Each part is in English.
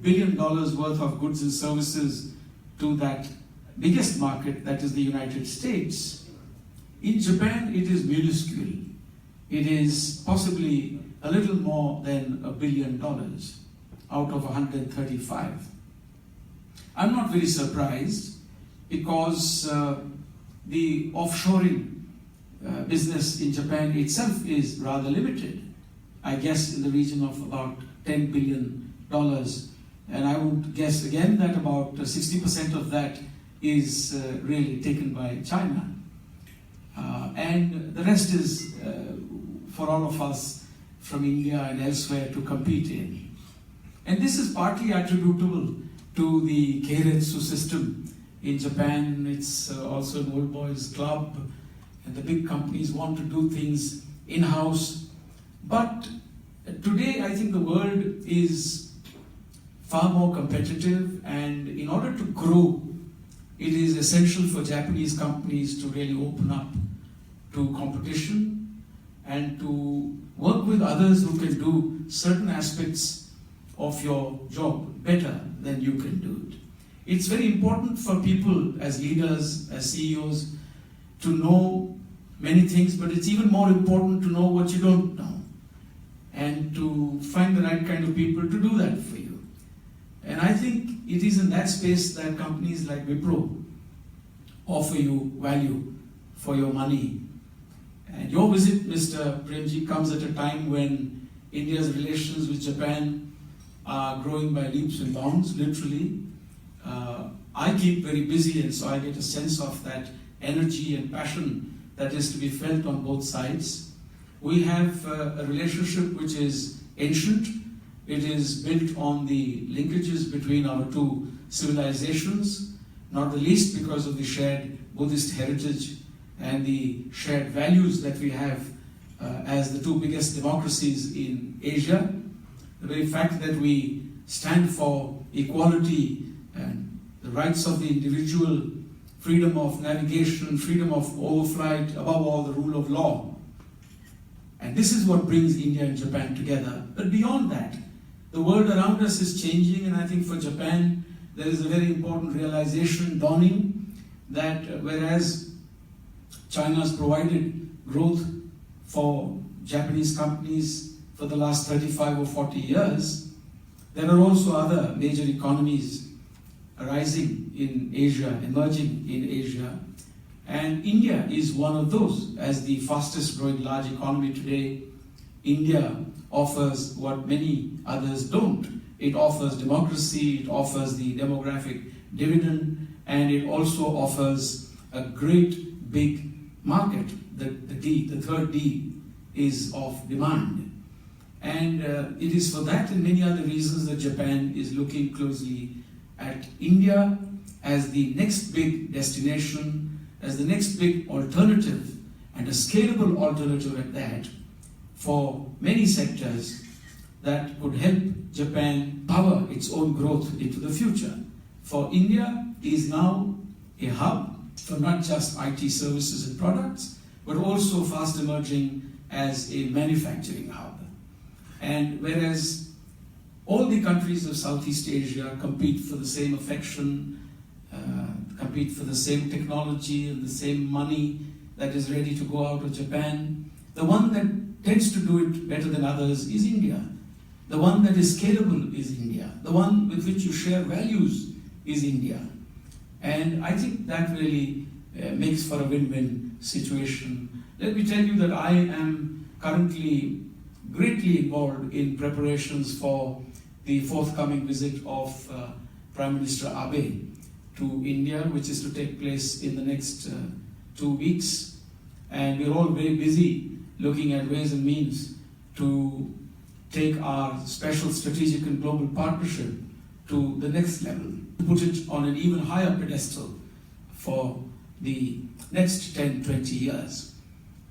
billion worth of goods and services to that biggest market, that is the United States. In Japan, it is minuscule. It is possibly a little more than $1 billion out of 135. I'm not very surprised because the offshoring business in Japan itself is rather limited. I guess in the region of about $10 billion. And I would guess again that about 60% of that is really taken by China. And the rest is for all of us from India and elsewhere to compete in. And this is partly attributable to the keiretsu system. In Japan, it's also an old boys club, and the big companies want to do things in-house. But today, I think the world is far more competitive, and in order to grow, it is essential for Japanese companies to really open up to competition and to work with others who can do certain aspects of your job better than you can do it. It's very important for people as leaders, as CEOs, to know many things, but it's even more important to know what you don't know and to find the right kind of people to do that for you. And I think it is in that space that companies like WIPRO offer you value for your money. And your visit, Mr. Premji, comes at a time when India's relations with Japan are growing by leaps and bounds, literally. I keep very busy, and so I get a sense of that energy and passion that is to be felt on both sides. We have a relationship which is ancient. It is built on the linkages between our two civilizations, not the least because of the shared Buddhist heritage and the shared values that we have as the two biggest democracies in Asia. The very fact that we stand for equality and the rights of the individual, freedom of navigation, freedom of overflight, above all the rule of law. And this is what brings India and Japan together. But beyond that, the world around us is changing, and I think for Japan, there is a very important realization dawning that whereas China has provided growth for Japanese companies for the last 35 or 40 years, there are also other major economies arising in Asia, emerging in Asia, and India is one of those. As the fastest growing large economy today, India offers what many others don't. It offers democracy, it offers the demographic dividend, and it also offers a great big market. The third D is of demand. And it is for that and many other reasons that Japan is looking closely at India as the next big destination, as the next big alternative, and a scalable alternative at that, for many sectors that could help Japan power its own growth into the future. For India is now a hub for not just IT services and products, but also fast emerging as a manufacturing hub. And whereas all the countries of Southeast Asia compete for the same affection, compete for the same technology and the same money that is ready to go out of Japan, the one that tends to do it better than others is India. The one that is scalable is India. The one with which you share values is India. And I think that really makes for a win-win situation. Let me tell you that I am currently greatly involved in preparations for the forthcoming visit of Prime Minister Abe to India, which is to take place in the next 2 weeks. And we're all very busy looking at ways and means to take our special strategic and global partnership to the next level, to put it on an even higher pedestal for the next 10, 20 years.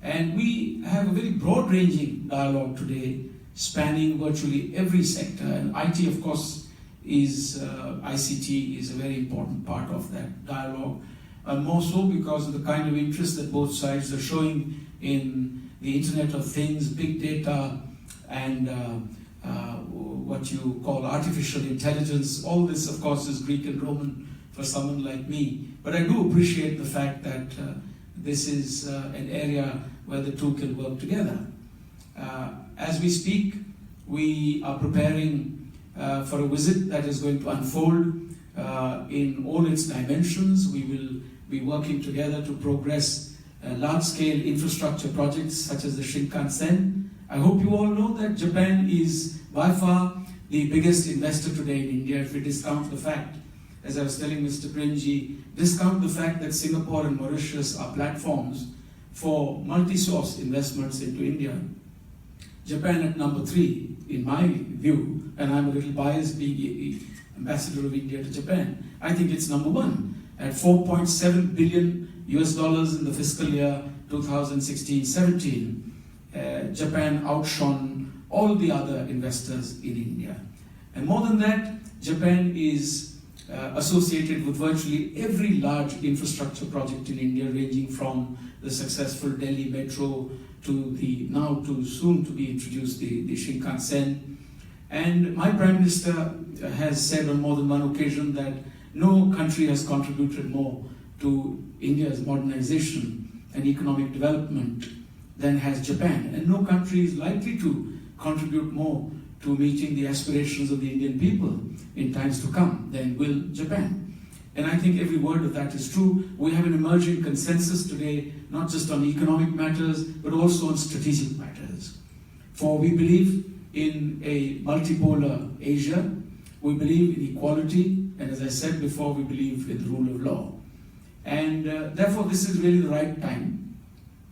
And we have a very broad-ranging dialogue today, spanning virtually every sector. And IT, of course, ICT is a very important part of that dialogue. More so because of the kind of interest that both sides are showing in the Internet of Things, big data, and what you call artificial intelligence. All this, of course, is Greek and Roman for someone like me. But I do appreciate the fact that this is an area where the two can work together. As we speak, we are preparing for a visit that is going to unfold in all its dimensions. We will be working together to progress large-scale infrastructure projects such as the Shinkansen. I hope you all know that Japan is by far the biggest investor today in India. If we discount the fact, as I was telling Mr. Premji, discount the fact that Singapore and Mauritius are platforms for multi-source investments into India. Japan at number 3, in my view, and I'm a little biased being the ambassador of India to Japan, I think it's number 1 at $4.7 billion in the fiscal year 2016-17. Japan outshone all the other investors in India. And more than that, Japan is associated with virtually every large infrastructure project in India, ranging from the successful Delhi Metro to the now to soon to be introduced the Shinkansen. And my Prime Minister has said on more than one occasion that no country has contributed more to India's modernization and economic development than has Japan. And no country is likely to contribute more to meeting the aspirations of the Indian people in times to come than will Japan. And I think every word of that is true. We have an emerging consensus today, not just on economic matters, but also on strategic matters. For we believe in a multipolar Asia, we believe in equality, and as I said before, we believe in the rule of law. And therefore, this is really the right time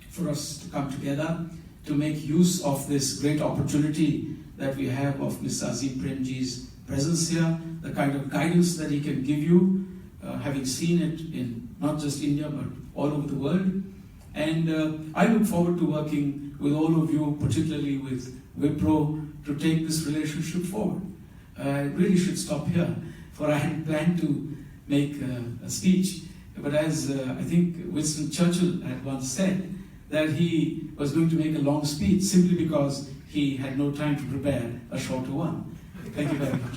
for us to come together to make use of this great opportunity that we have of Mr. Azim Premji's presence here, the kind of guidance that he can give you, having seen it in not just India, but all over the world. And I look forward to working with all of you, particularly with WIPRO, to take this relationship forward. I really should stop here, for I had planned to make a speech, but as I think Winston Churchill had once said, that he was going to make a long speech simply because he had no time to prepare a shorter one. Thank you very much.